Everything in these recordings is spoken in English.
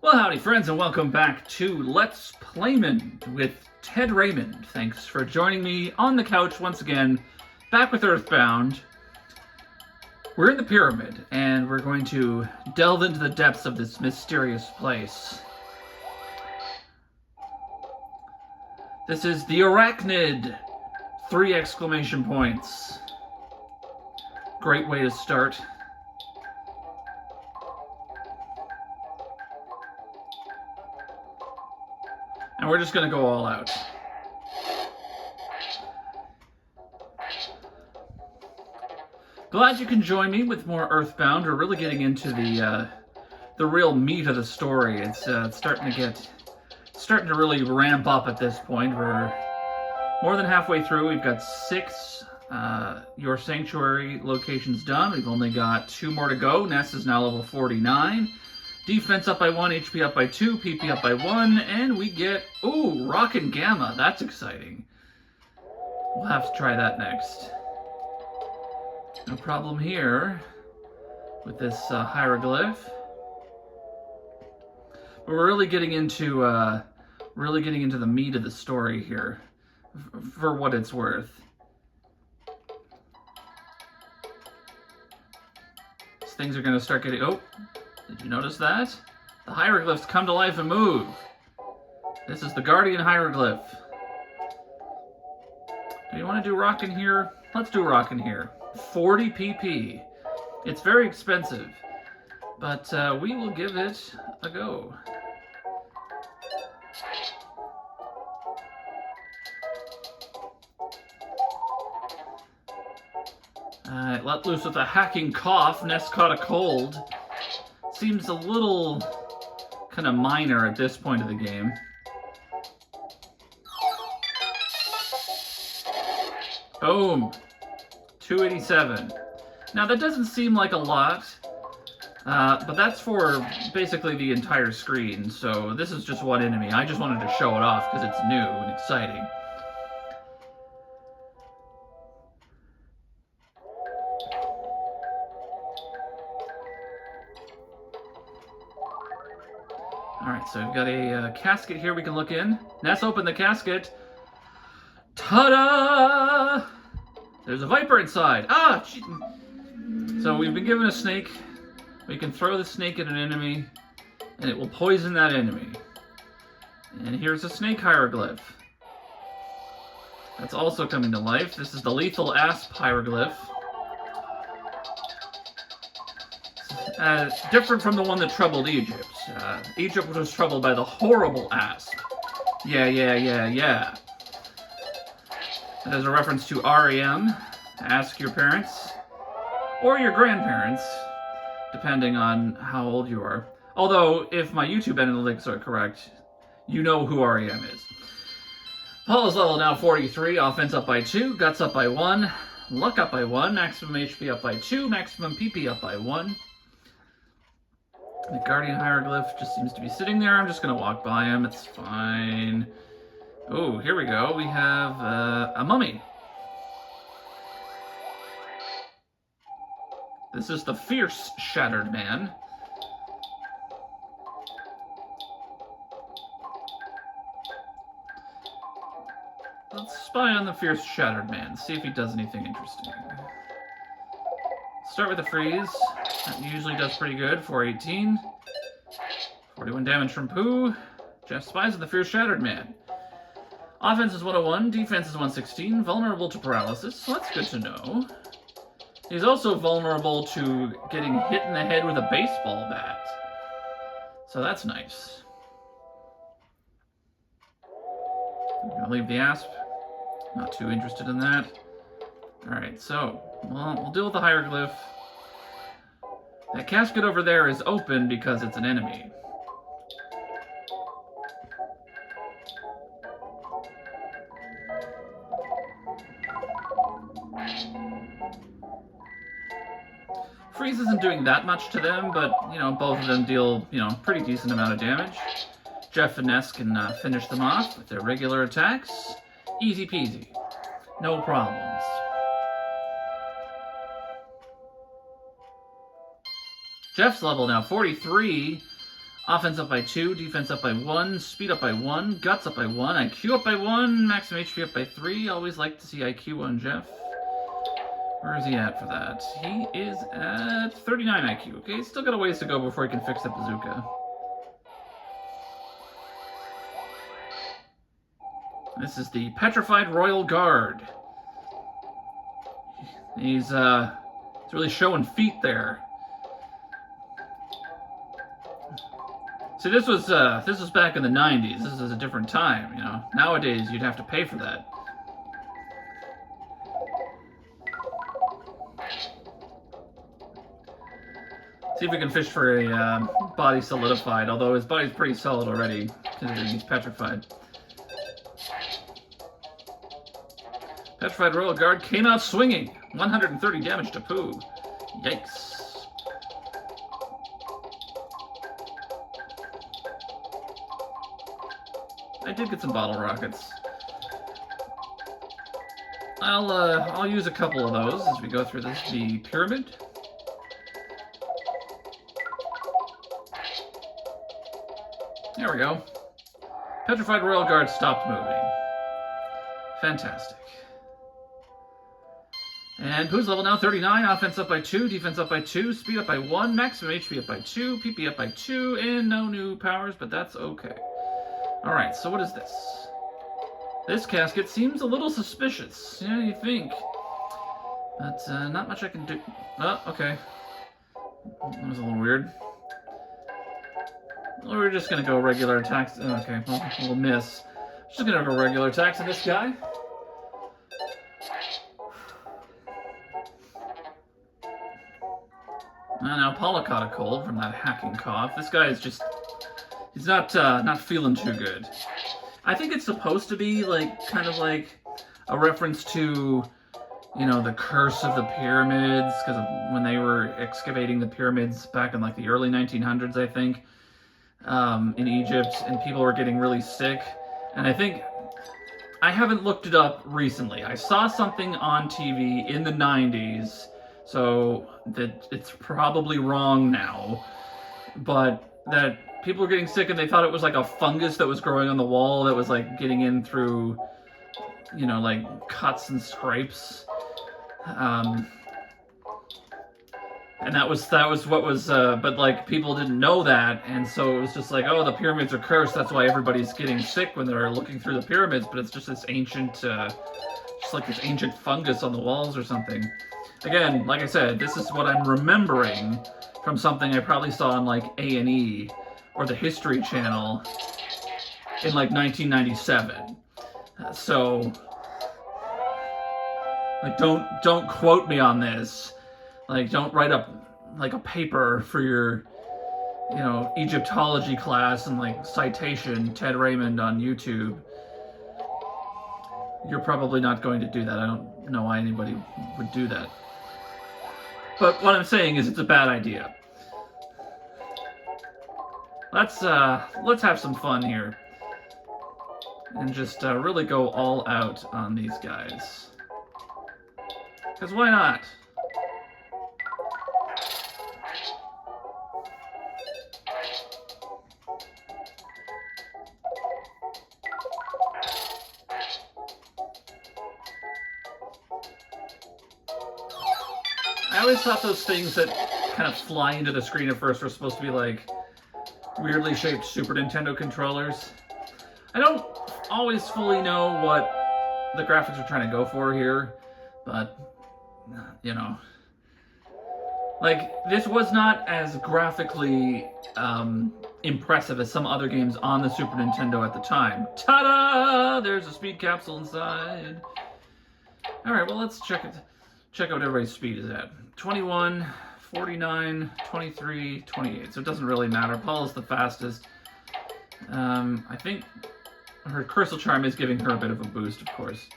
Well, howdy friends, and welcome back to Let's Playmond with Ted Raymond. Thanks for joining me on the couch once again, back with EarthBound. We're in the pyramid, and we're going to delve into the depths of this mysterious place. This is the Arachnid! 3 exclamation points. Great way to start. And we're just going to go all out. Glad you can join me with more EarthBound. We're really getting into the real meat of the story. It's starting to really ramp up at this point. We're more than halfway through. We've got 6 Your Sanctuary locations done. We've only got 2 more to go. Ness is now level 49. Defense up by 1, HP up by 2, PP up by 1, and we get, ooh, Rock and Gamma. That's exciting. We'll have to try that next. No problem here with this hieroglyph. But we're really getting into the meat of the story here, for what it's worth. These things are going to start getting, oh. Did you notice that? The hieroglyphs come to life and move. This is the Guardian hieroglyph. Do you want to do rock in here? Let's do rock in here. 40 PP. It's very expensive, but we will give it a go. Alright, let loose with a hacking cough. Ness caught a cold. Seems a little kind of minor at this point of the game. Boom. 287. Now that doesn't seem like a lot, but that's for basically the entire screen, so this is just one enemy. I just wanted to show it off because it's new and exciting. Alright, so we've got a casket here we can look in. Ness, open the casket. Ta-da! There's a viper inside. Ah! So we've been given a snake. We can throw the snake at an enemy, and it will poison that enemy. And here's a snake hieroglyph. That's also coming to life. This is the lethal asp hieroglyph. Different from the one that troubled Egypt. Egypt was troubled by the horrible asp. Yeah. That is a reference to REM. Ask your parents. Or your grandparents, depending on how old you are. Although, if my YouTube analytics are correct, you know who REM is. Paula's level now 43, offense up by 2, guts up by 1, luck up by 1, maximum HP up by 2, maximum PP up by 1. The Guardian hieroglyph just seems to be sitting there. I'm just going to walk by him. It's fine. Oh, here we go. We have a mummy. This is the fierce Shattered Man. Let's spy on the fierce Shattered Man. See if he does anything interesting. Start with a freeze. That usually does pretty good. 418. 41 damage from Pooh. Jeff spies on the fierce Shattered Man. Offense is 101, defense is 116, vulnerable to paralysis, so that's good to know. He's also vulnerable to getting hit in the head with a baseball bat. So that's nice. I'm gonna leave the asp. Not too interested in that. Alright, so, well, we'll deal with the hieroglyph. That casket over there is open because it's an enemy. Freeze isn't doing that much to them, but, you know, both of them deal, pretty decent amount of damage. Jeff and Ness can finish them off with their regular attacks. Easy peasy. No problems. Jeff's level now 43. Offense up by 2, defense up by 1, speed up by 1, guts up by 1, IQ up by 1, maximum HP up by 3. Always like to see IQ on Jeff. Where is he at for that? He is at 39 IQ. Okay, he's still got a ways to go before he can fix that bazooka. This is the Petrified Royal Guard. He's really showing feet there. See, this was back in the 90s. This is a different time, you know. Nowadays, you'd have to pay for that. See if we can fish for a body solidified, although his body's pretty solid already, considering he's petrified. Petrified Royal Guard came out swinging. 130 damage to Pooh. Yikes. I did get some bottle rockets. I'll use a couple of those as we go through this. The pyramid. There we go. Petrified Royal Guard stopped moving. Fantastic. And Pooh's level now 39, offense up by 2, defense up by 2, speed up by 1, maximum HP up by 2, PP up by 2, and no new powers, but that's okay. Alright, so what is this? This casket seems a little suspicious. Yeah, you think. But not much I can do. Oh, okay. That was a little weird. We're just gonna go regular attacks. Okay, well, we'll miss. Just gonna go regular attacks on this guy. And now Paula caught a cold from that hacking cough. This guy is just—he's not feeling too good. I think it's supposed to be like kind of like a reference to, you know, the curse of the pyramids, because when they were excavating the pyramids back in like the early 1900s, I think, in Egypt, and people were getting really sick. And I think, I haven't looked it up recently. I saw something on TV in the 90s, so that it's probably wrong now, but that people were getting sick and they thought it was like a fungus that was growing on the wall that was like getting in through, you know, like cuts and scrapes. And that was what was, but like people didn't know that, and so it was just like, oh, the pyramids are cursed, that's why everybody's getting sick when they're looking through the pyramids, but it's just this ancient, just like this ancient fungus on the walls or something. Again, like I said, this is what I'm remembering from something I probably saw on like A&E or the History Channel in like 1997. So, like, don't quote me on this. Like, don't write up like a paper for your, you know, Egyptology class and like citation Ted Raymond on YouTube. You're probably not going to do that. I don't know why anybody would do that. But what I'm saying is it's a bad idea. Let's have some fun here. And just really go all out on these guys. Because why not? I always thought those things that kind of fly into the screen at first were supposed to be like weirdly shaped Super Nintendo controllers. I don't always fully know what the graphics are trying to go for here, but, you know. Like, this was not as graphically impressive as some other games on the Super Nintendo at the time. Ta-da! There's a speed capsule inside. Alright, well, let's check out what everybody's speed is at. 21, 49, 23, 28. So it doesn't really matter. Paula's the fastest. I think her Crystal Charm is giving her a bit of a boost, of course.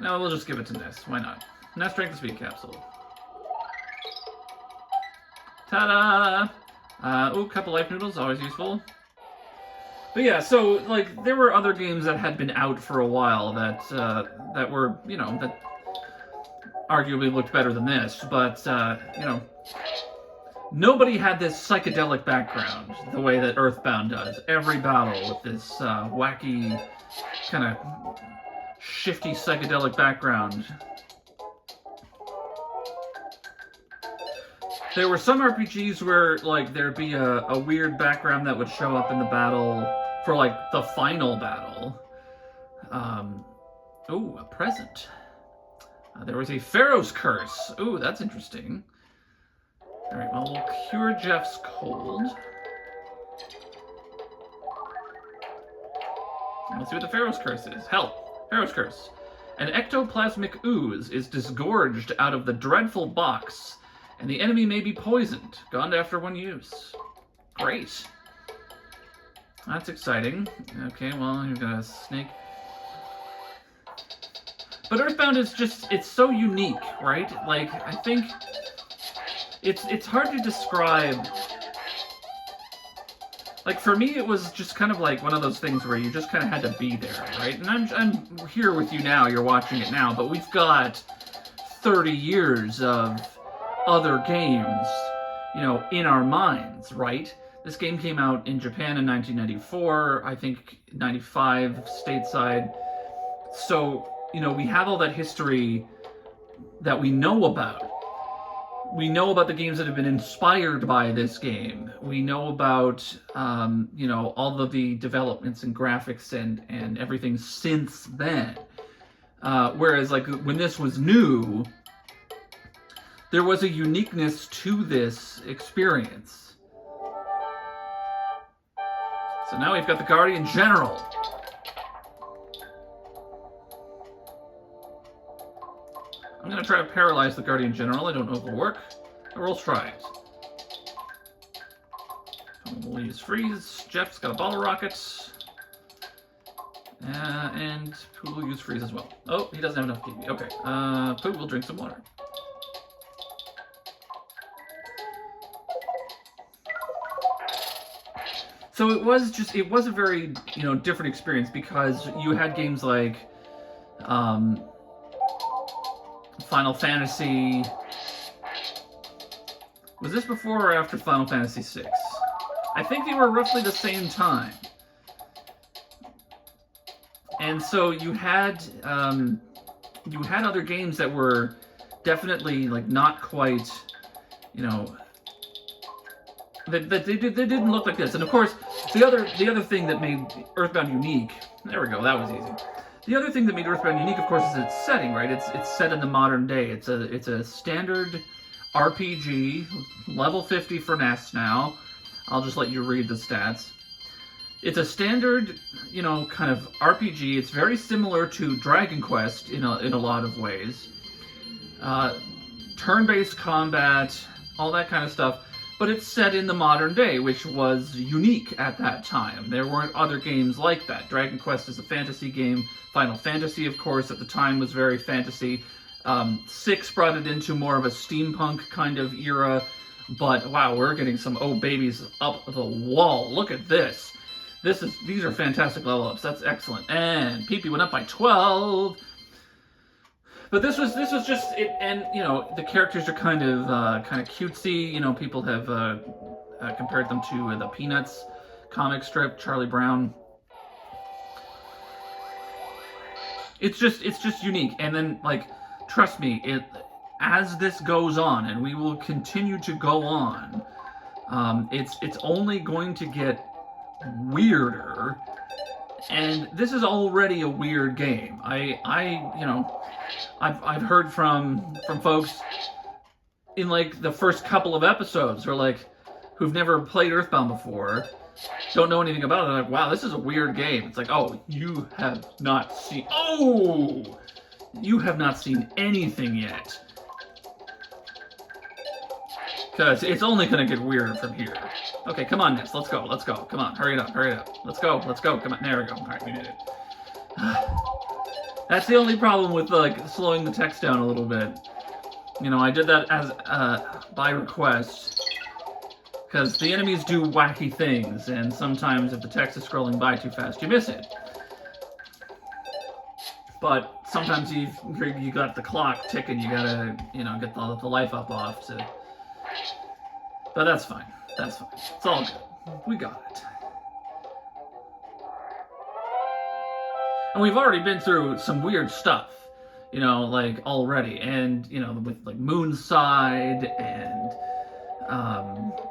No, we'll just give it to Ness. Why not? Ness drank the speed capsule. Ta-da! Ooh, couple life noodles, always useful. But yeah, so, like, there were other games that had been out for a while that, that were, you know, that arguably looked better than this, but, you know, nobody had this psychedelic background the way that EarthBound does. Every battle with this wacky, kind of shifty psychedelic background. There were some RPGs where, like, there'd be a weird background that would show up in the battle for, like, the final battle. Ooh, a present. There was a Pharaoh's Curse. Ooh, that's interesting. Alright, well, we'll cure Jeff's cold. And let's see what the Pharaoh's Curse is. Help! Pharaoh's Curse. An ectoplasmic ooze is disgorged out of the dreadful box, and the enemy may be poisoned. Gone after one use. Great. That's exciting. Okay, well, you've got a snake. But EarthBound is just, it's so unique, right? Like, I think it's hard to describe. Like, for me, it was just kind of like one of those things where you just kind of had to be there, right? And I'm here with you now, you're watching it now, but we've got 30 years of other games, you know, in our minds, right? This game came out in Japan in 1994, I think 95 stateside. So, you know, we have all that history that we know about. We know about the games that have been inspired by this game. We know about, you know, all of the developments and graphics and everything since then. Whereas, like, when this was new, there was a uniqueness to this experience. So now we've got the Guardian General. I'm going to try to paralyze the Guardian General. I don't know if it'll work. But we'll try it. We'll use freeze. Jeff's got a bottle rocket. And Pooh will use freeze as well. Oh, he doesn't have enough PB. Okay. Pooh will drink some water. So it was a very, you know, different experience because you had games like Final Fantasy. Was this before or after Final Fantasy VI? I think they were roughly the same time. And so you had other games that were definitely, like, not quite, you know, they didn't look like this. And of course, the other thing that made EarthBound unique. There we go. That was easy. The other thing that made EarthBound unique, of course, is its setting, right? It's set in the modern day. It's a standard RPG, level 50 for NES now. I'll just let you read the stats. It's a standard, you know, kind of RPG. It's very similar to Dragon Quest in a lot of ways. Turn-based combat, all that kind of stuff. But it's set in the modern day, which was unique at that time. There weren't other games like that. Dragon Quest is a fantasy game. Final Fantasy, of course, at the time was very fantasy. 6 brought it into more of a steampunk kind of era. But wow, we're getting some oh babies up the wall. Look at this. These are fantastic level ups. That's excellent. And PP went up by 12. But this was just it, and you know the characters are kind of cutesy. You know, people have compared them to the Peanuts comic strip, Charlie Brown. It's just unique. And then, like, trust me, as this goes on, and we will continue to go on, it's only going to get weirder. And this is already a weird game. I've heard from folks in, like, the first couple of episodes who've never played EarthBound before, don't know anything about it. They're like, wow, this is a weird game. It's like, oh, you have not seen anything yet. Because it's only going to get weirder from here. Okay, come on, Ness. Let's go. Come on, hurry it up. Let's go. Come on, there we go. All right, we did it. That's the only problem with, like, slowing the text down a little bit. You know, I did that as by request. Because the enemies do wacky things, and sometimes if the text is scrolling by too fast, you miss it. But sometimes you got the clock ticking, you gotta, you know, get the life up off to But that's fine. That's fine. It's all good. We got it. And we've already been through some weird stuff, you know, like already. And, you know, with like Moonside and,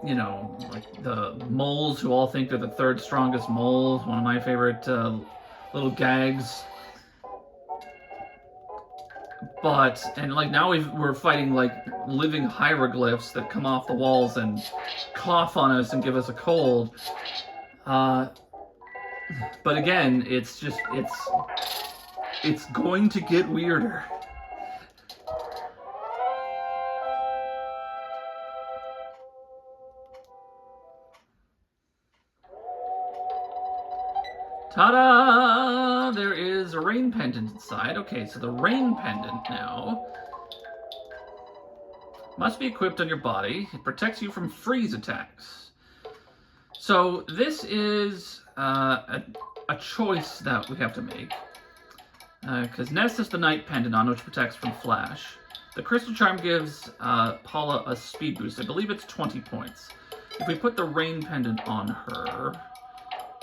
you know, like the moles who all think they're the third strongest moles. One of my favorite little gags. But, and like now we're fighting like living hieroglyphs that come off the walls and cough on us and give us a cold. But again, it's just, it's going to get weirder. Ta-da! There is a rain pendant inside. Okay, so the rain pendant now must be equipped on your body. It protects you from freeze attacks. So this is a choice that we have to make. Because Ness has the night pendant on, which protects from flash. The crystal charm gives Paula a speed boost. I believe it's 20 points. If we put the rain pendant on her,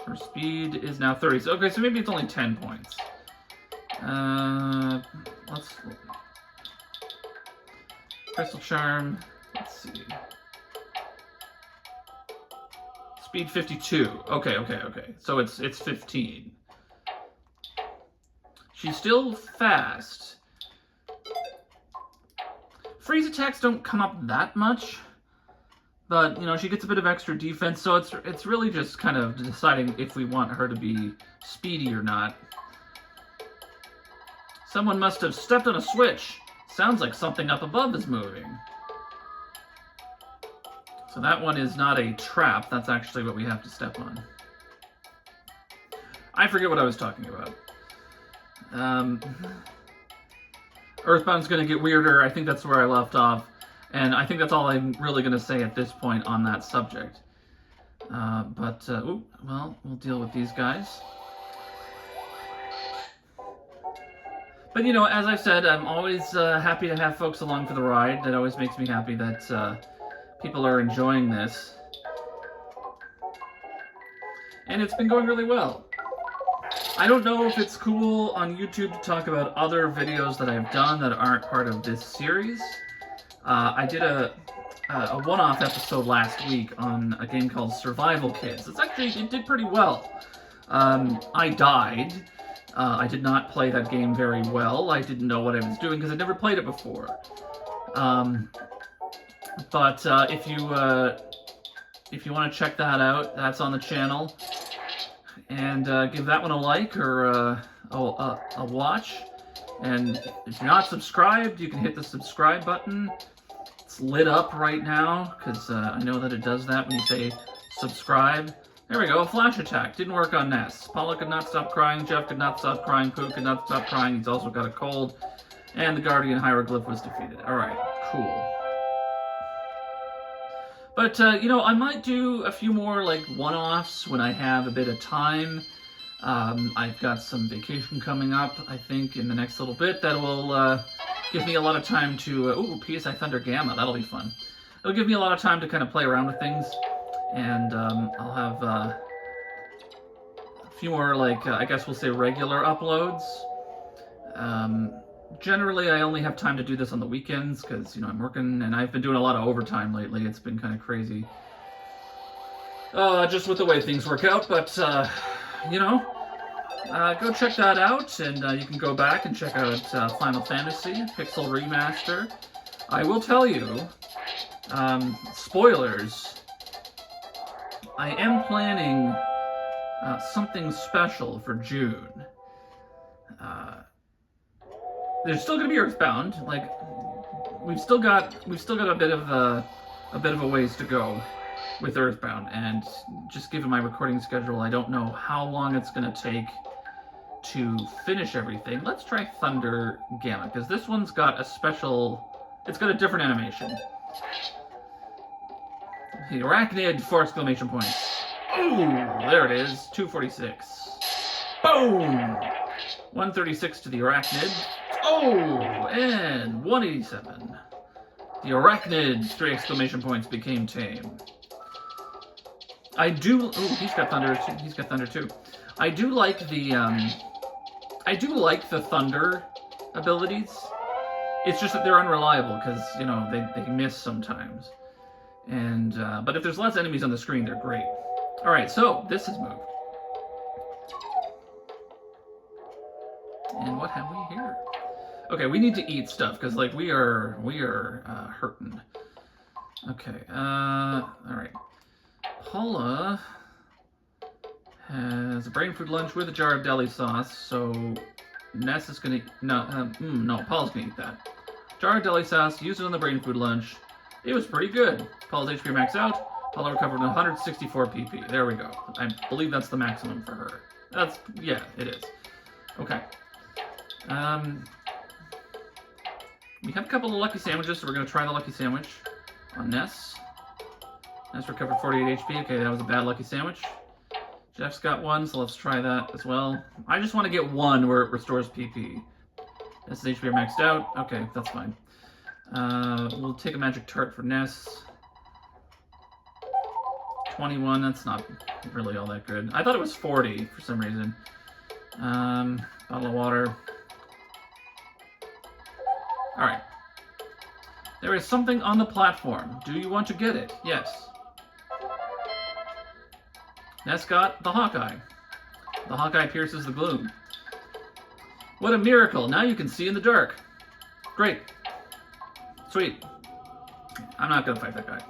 her speed is now 30. So, okay, so maybe it's only 10 points. Let's... Crystal charm. Let's see. Speed 52. Okay. So it's 15. She's still fast. Freeze attacks don't come up that much. But, you know, she gets a bit of extra defense, so it's really just kind of deciding if we want her to be speedy or not. Someone must have stepped on a switch. Sounds like something up above is moving. So that one is not a trap. That's actually what we have to step on. I forget what I was talking about. Earthbound's going to get weirder. I think that's where I left off. And I think that's all I'm really going to say at this point on that subject. Well, we'll deal with these guys. But, you know, as I've said, I'm always happy to have folks along for the ride. That always makes me happy that people are enjoying this. And it's been going really well. I don't know if it's cool on YouTube to talk about other videos that I've done that aren't part of this series. I did a one-off episode last week on a game called Survival Kids. It did pretty well. I died. I did not play that game very well. I didn't know what I was doing because I'd never played it before. If you want to check that out, that's on the channel. And give that one a like or a watch. And if you're not subscribed, you can hit the subscribe button. It's lit up right now, because I know that it does that when you say subscribe. There we go, flash attack. Didn't work on Ness. Paula could not stop crying, Jeff could not stop crying, Pooh could not stop crying, he's also got a cold, and the Guardian Hieroglyph was defeated. Alright, cool. But, you know, I might do a few more, like, one-offs when I have a bit of time. I've got some vacation coming up, I think, in the next little bit that will give me a lot of time to... ooh, PSI Thunder Gamma, that'll be fun. It'll give me a lot of time to kind of play around with things, and I'll have a few more, like, I guess we'll say regular uploads. Generally, I only have time to do this on the weekends, because, you know, I'm working, and I've been doing a lot of overtime lately. It's been kind of crazy. Just with the way things work out, but... you know, go check that out, and you can go back and check out Final Fantasy Pixel Remaster. I will tell you, spoilers, I am planning something special for June. There's still going to be EarthBound. Like, we've still got a bit of a ways to go with EarthBound, and just given my recording schedule, I don't know how long it's going to take to finish everything. Let's try Thunder Gamma, because this one's got a special... It's got a different animation. The Arachnid, 4 exclamation points. Oh, there it is, 246. Boom! 136 to the Arachnid. Oh, and 187. The arachnid, 3 exclamation points, became tame. I do... Oh, he's got thunder too. He's got thunder too. I do like the thunder abilities. It's just that they're unreliable because, you know, they miss sometimes. And, but if there's less enemies on the screen, they're great. Alright, so, this has moved. And what have we here? Okay, we need to eat stuff, because, like, we are hurting. Okay, alright. Paula has a brain food lunch with a jar of deli sauce, so Ness is gonna... No, Paula's gonna eat that. Jar of deli sauce, used it on the brain food lunch. It was pretty good. Paula's HP maxed out. Paula recovered 164 PP. There we go. I believe that's the maximum for her. That's... yeah, it is. Okay. We have a couple of lucky sandwiches, so we're going to try the lucky sandwich on Ness. Ness recovered 48 HP. Okay, that was a bad lucky sandwich. Jeff's got one, so let's try that as well. I just want to get one where it restores PP. Ness's HP are maxed out. Okay, that's fine. We'll take a magic tart for Ness. 21, that's not really all that good. I thought it was 40 for some reason. Bottle of water. Alright. There is something on the platform. Do you want to get it? Yes. Ness got the Hawkeye. The Hawkeye pierces the gloom. What a miracle! Now you can see in the dark. Great. Sweet. I'm not gonna fight that guy.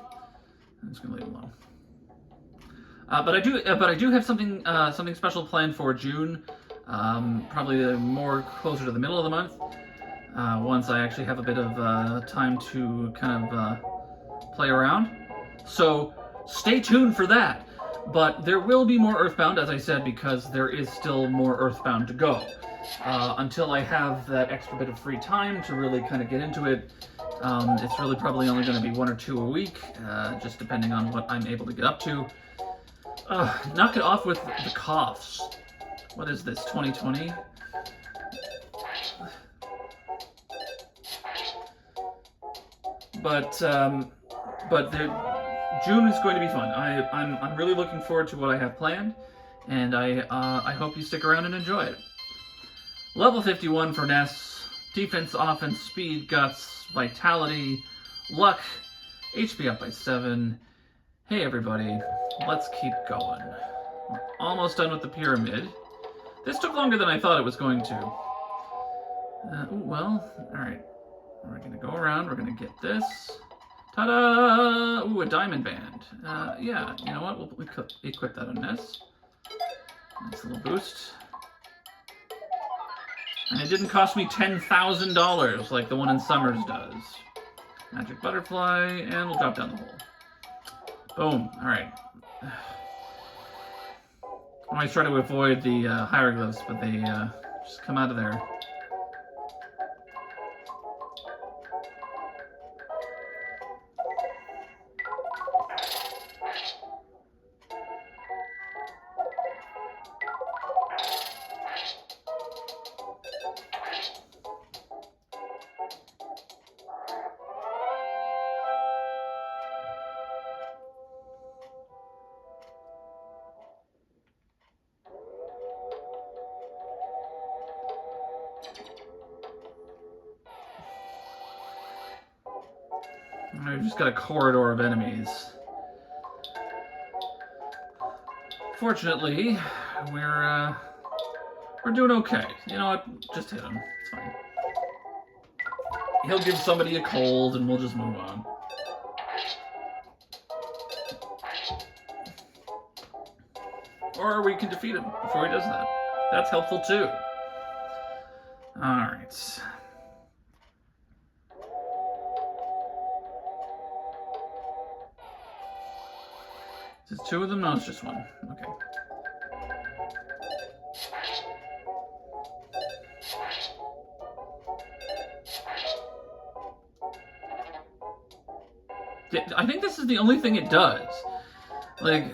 I'm just gonna leave him alone. But I do have something special planned for June. Probably more closer to the middle of the month. Once I actually have a bit of time to kind of play around. So stay tuned for that. But there will be more EarthBound, as I said, because there is still more EarthBound to go. Until I have that extra bit of free time to really kind of get into it, it's really probably only going to be 1 or 2 a week, just depending on what I'm able to get up to. Knock it off with the coughs. What is this, 2020? But June is going to be fun. I'm really looking forward to what I have planned, and I hope you stick around and enjoy it. Level 51 for Ness. Defense, offense, speed, guts, vitality, luck, HP up by 7. Hey everybody, let's keep going. We're almost done with the pyramid. This took longer than I thought it was going to. Well, alright. We're gonna go around, we're gonna get this. Ta-da! Ooh, a diamond band. Yeah, you know what? We'll equip that on Ness. Nice little boost. And it didn't cost me $10,000 like the one in Summers does. Magic butterfly, and we'll drop down the hole. Boom. Alright. I always try to avoid the hieroglyphs, but they just come out of there. We've just got a corridor of enemies. Fortunately, we're doing okay. You know what? Just hit him. It's fine. He'll give somebody a cold, and we'll just move on. Or we can defeat him before he does that. That's helpful too. Alright. Is it 2 of them? No, it's just 1. Okay. Yeah, I think this is the only thing it does. Like,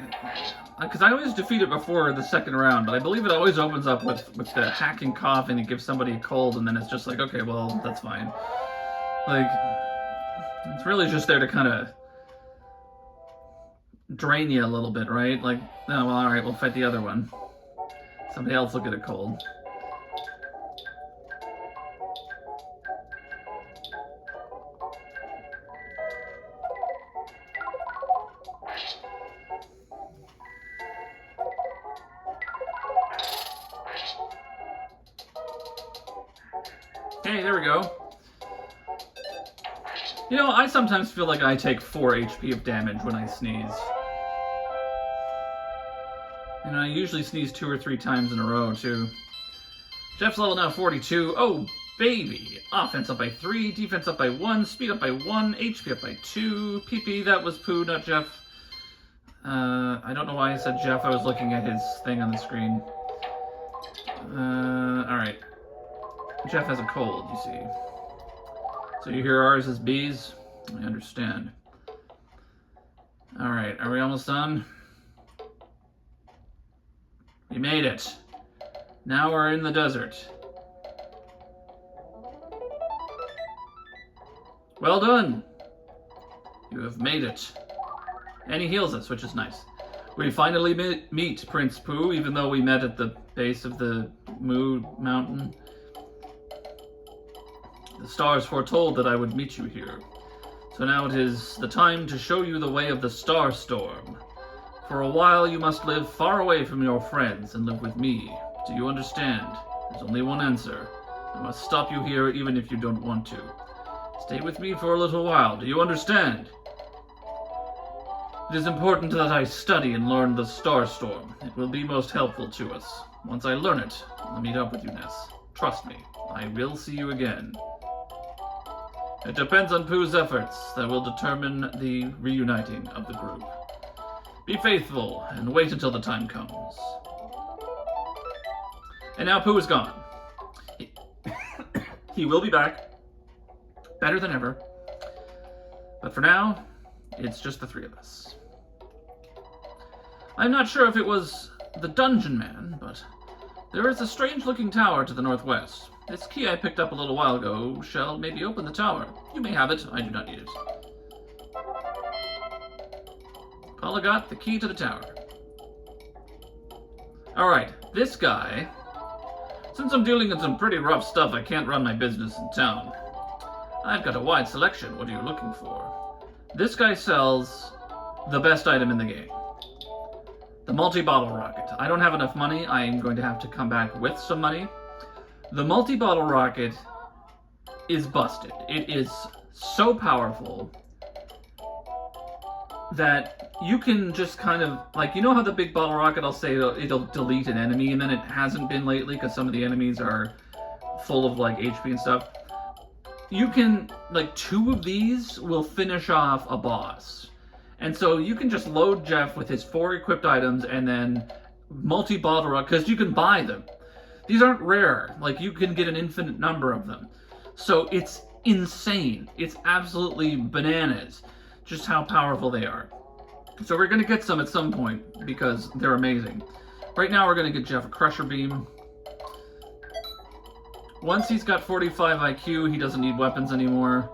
because I always defeat it before the second round, but I believe it always opens up with the hacking cough and it gives somebody a cold, and then it's just like, okay, well, that's fine. Like, It's really just there to kind of drain you a little bit, right? Like, oh, well, alright, we'll fight the other one. Somebody else will get a cold. Hey, there we go. You know, I sometimes feel like I take 4 HP of damage when I sneeze. And I usually sneeze 2 or 3 times in a row, too. Jeff's level now 42. Oh, baby! Offense up by 3, defense up by 1, speed up by 1, HP up by 2. PP, that was Pooh, not Jeff. I don't know why I said Jeff. I was looking at his thing on the screen. Alright. Jeff has a cold, you see. So you hear ours as bees? I understand. Alright, are we almost done? We made it. Now we're in the desert. Well done. You have made it. And he heals us, which is nice. We finally meet Prince Pooh, even though we met at the base of the Moo Mountain. The stars foretold that I would meet you here. So now it is the time to show you the way of the Star Storm. For a while you must live far away from your friends and live with me. Do you understand? There's only one answer. I must stop you here even if you don't want to. Stay with me for a little while. Do you understand? It is important that I study and learn the Star Storm. It will be most helpful to us. Once I learn it, I'll meet up with you, Ness. Trust me, I will see you again. It depends on Pooh's efforts that will determine the reuniting of the group. Be faithful and wait until the time comes. And now Pooh is gone. He will be back. Better than ever. But for now, it's just the 3 of us. I'm not sure if it was the Dungeon Man, but there is a strange-looking tower to the northwest. This key I picked up a little while ago shall maybe open the tower. You may have it. I do not need it. Paula got the key to the tower. Alright, this guy... Since I'm dealing in some pretty rough stuff, I can't run my business in town. I've got a wide selection. What are you looking for? This guy sells the best item in the game. The multi-bottle rocket. I don't have enough money. I'm going to have to come back with some money. The multi-bottle rocket is busted. It is so powerful that you can just kind of, like, you know how the big bottle rocket, I'll say it'll delete an enemy, and then it hasn't been lately because some of the enemies are full of, like, HP and stuff. You can, like, 2 of these will finish off a boss. And so you can just load Jeff with his 4 equipped items and then multi-bottle rocket, because you can buy them. These aren't rare. Like, you can get an infinite number of them. So it's insane. It's absolutely bananas just how powerful they are. So we're going to get some at some point because they're amazing. Right now we're going to get Jeff a Crusher Beam. Once he's got 45 IQ, he doesn't need weapons anymore,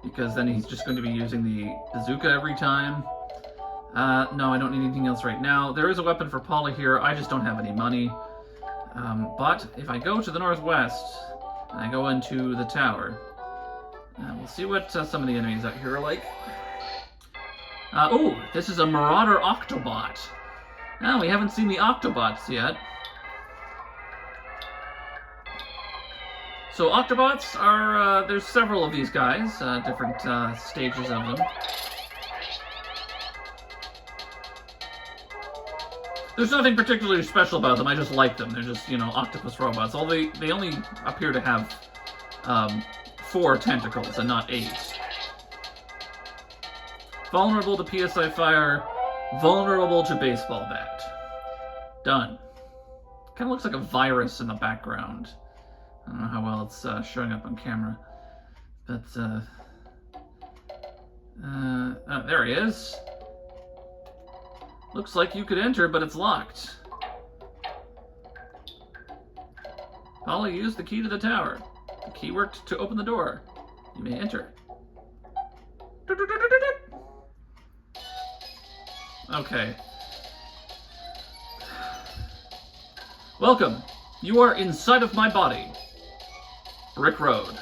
because then he's just going to be using the bazooka every time. No, I don't need anything else right now. There is a weapon for Paula here. I just don't have any money. But if I go to the northwest, and I go into the tower, we'll see what some of the enemies out here are like. Oh, this is a Marauder Octobot. Now, we haven't seen the Octobots yet. So Octobots are, there's several of these guys, different stages of them. There's nothing particularly special about them, I just like them. They're just, you know, octopus robots. Although they only appear to have 4 tentacles and not 8. Vulnerable to PSI fire, vulnerable to baseball bat. Done. Kind of looks like a virus in the background. I don't know how well it's showing up on camera, but oh, there he is. Looks like you could enter, but it's locked. Paula used the key to the tower. The key worked to open the door. You may enter. Okay. Welcome. You are inside of my body. Brick Road.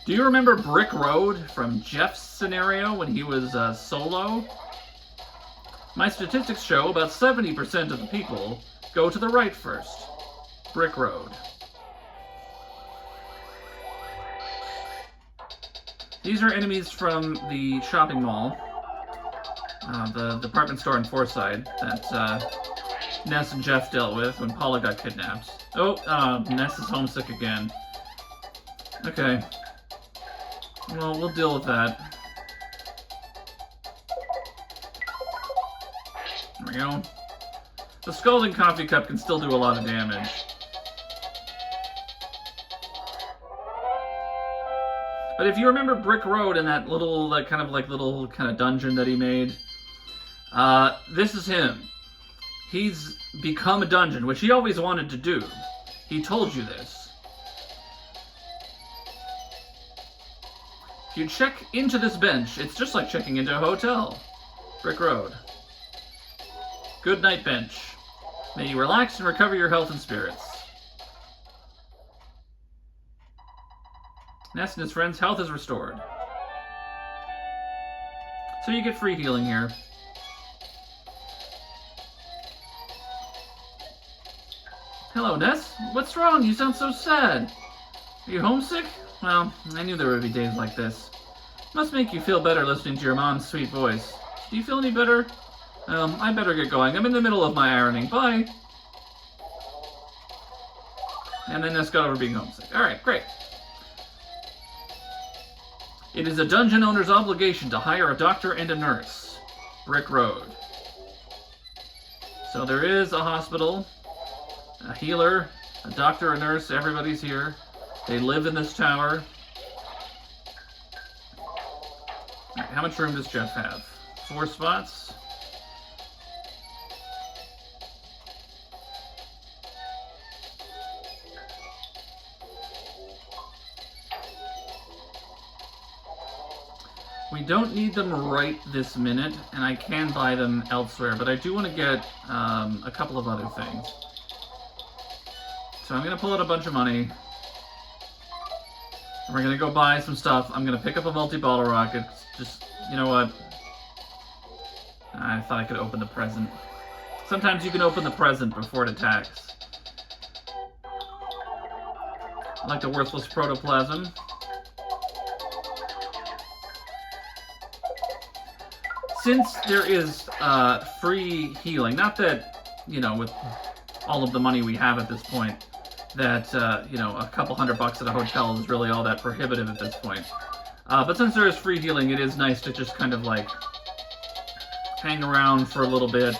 Do you remember Brick Road from Jeff's scenario when he was solo? My statistics show about 70% of the people go to the right first. Brick Road. These are enemies from the shopping mall, the department store in Forsyth that Ness and Jeff dealt with when Paula got kidnapped. Oh, Ness is homesick again. Okay. Well, we'll deal with that. There we go. The Scalding Coffee Cup can still do a lot of damage. But if you remember Brick Road and that little, kind of dungeon that he made, this is him. He's become a dungeon, which he always wanted to do. He told you this. If you check into this bench, it's just like checking into a hotel. Brick Road. Good night, bench. May you relax and recover your health and spirits. Ness and his friends' health is restored. So you get free healing here. Hello, Ness. What's wrong? You sound so sad. Are you homesick? Well, I knew there would be days like this. Must make you feel better listening to your mom's sweet voice. Do you feel any better? I better get going. I'm in the middle of my ironing. Bye. And then Ness got over being homesick. Alright, great. It is a dungeon owner's obligation to hire a doctor and a nurse. Brick Road. So there is a hospital, a healer, a doctor, a nurse, everybody's here. They live in this tower. Alright, how much room does Jeff have? 4 spots? We don't need them right this minute, and I can buy them elsewhere, but I do want to get a couple of other things. So I'm going to pull out a bunch of money. And we're going to go buy some stuff. I'm going to pick up a multi-bottle rocket. Just, you know what? I thought I could open the present. Sometimes you can open the present before it attacks. I like the worthless protoplasm. Since there is free healing, not that, you know, with all of the money we have at this point, that, you know, a couple $100 at a hotel is really all that prohibitive at this point. But since there is free healing, it is nice to just kind of, like, hang around for a little bit.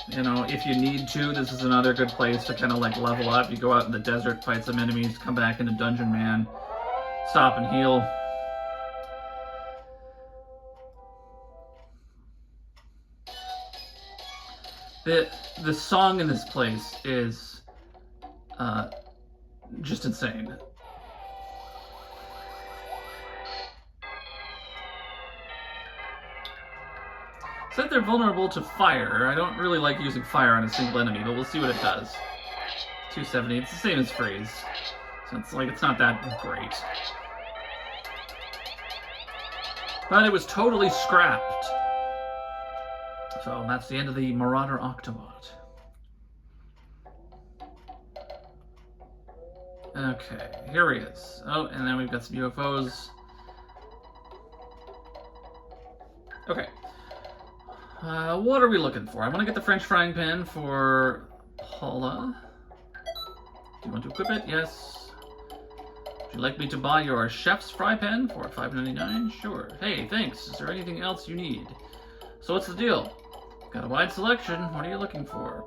You know, if you need to, this is another good place to kind of, like, level up. You go out in the desert, fight some enemies, come back into Dungeon Man, stop and heal. The song in this place is just insane. Said they're vulnerable to fire. I don't really like using fire on a single enemy, but we'll see what it does. 270. It's the same as freeze, so it's like it's not that great. But it was totally scrapped. So that's the end of the Marauder Octobot. Okay, here he is. Oh, and then we've got some UFOs. Okay. What are we looking for? I want to get the French frying pan for Paula. Do you want to equip it? Yes. Would you like me to buy your chef's fry pan for $5.99? Sure. Hey, thanks. Is there anything else you need? So what's the deal? Got a wide selection. What are you looking for?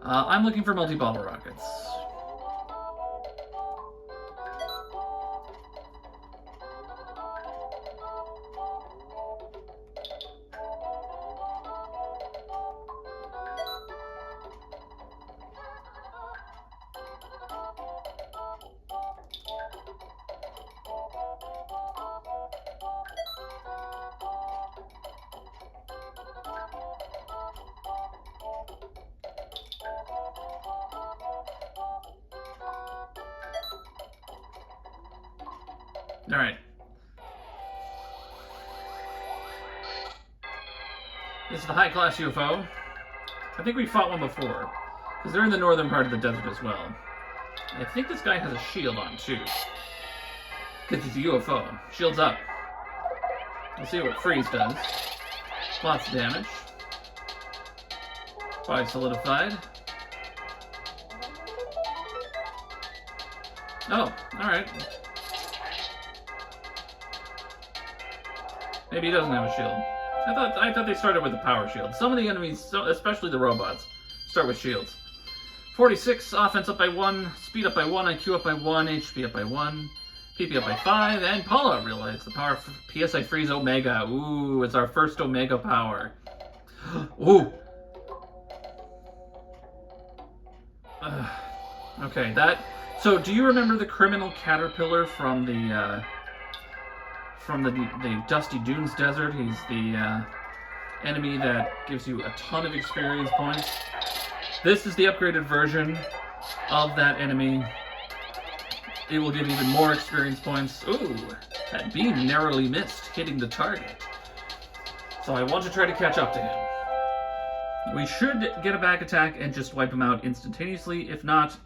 I'm looking for multi-bottle rockets. Alright. This is the high-class UFO. I think we fought one before, because they're in the northern part of the desert as well. I think this guy has a shield on, too. Because he's a UFO. Shield's up. Let's see what freeze does. Lots of damage. Body solidified. Oh, alright. Maybe he doesn't have a shield. I thought they started with a power shield. Some of the enemies, especially the robots, start with shields. 46, offense up by 1, speed up by 1, IQ up by 1, HP up by 1, PP up by 5, and Paula realized the power of PSI Freeze Omega. Ooh, it's our first Omega power. Ooh. Okay, that... So, do you remember the criminal caterpillar from the Dusty Dunes Desert? He's the enemy that gives you a ton of experience points. This is the upgraded version of that enemy. It will give even more experience points. Ooh, that beam narrowly missed, hitting the target. So I want to try to catch up to him. We should get a back attack and just wipe him out instantaneously. If not,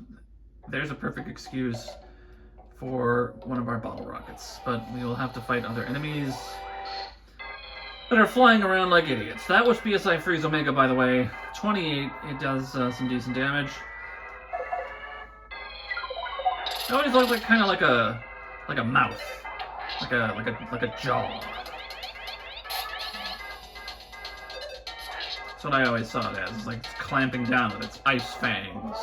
there's a perfect excuse for one of our bottle rockets. But we will have to fight other enemies that are flying around like idiots. That was PSI Freeze Omega, by the way. 28, it does some decent damage. It always looks like kind of like a mouth, like a jaw. That's what I always saw it as. It's like it's clamping down with its ice fangs.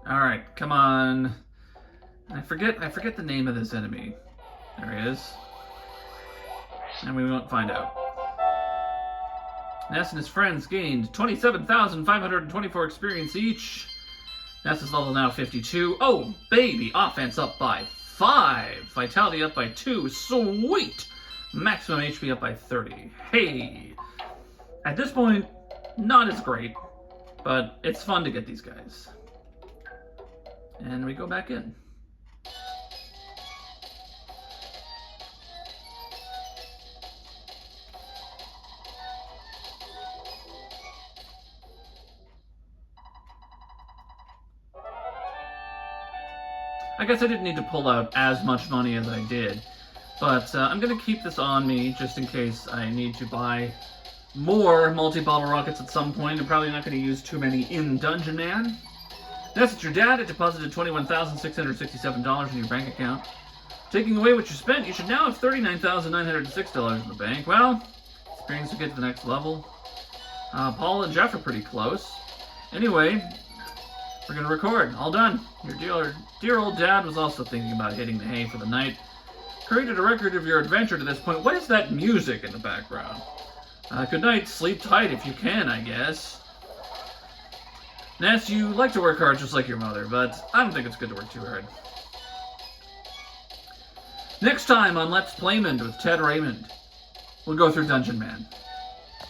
All right, come on. I forget the name of this enemy. There he is. And we won't find out. Ness and his friends gained 27,524 experience each. Ness is level now 52. Oh, baby! Offense up by 5. Vitality up by 2. Sweet! Maximum HP up by 30. Hey! At this point, not as great, but it's fun to get these guys. And we go back in. I guess I didn't need to pull out as much money as I did, but I'm going to keep this on me just in case I need to buy more multi-bottle rockets at some point. I'm probably not going to use too many in Dungeon Man. That's your dad. It deposited $21,667 in your bank account. Taking away what you spent, you should now have $39,906 in the bank. Well, experience to get to the next level. Paul and Jeff are pretty close. Anyway, we're going to record. All done. Your dear old dad was also thinking about hitting the hay for the night. Created a record of your adventure to this point. What is that music in the background? Good night. Sleep tight if you can, I guess. Ness, you like to work hard just like your mother, but I don't think it's good to work too hard. Next time on Let's Playmond with Ted Raymond, we'll go through Dungeon Man.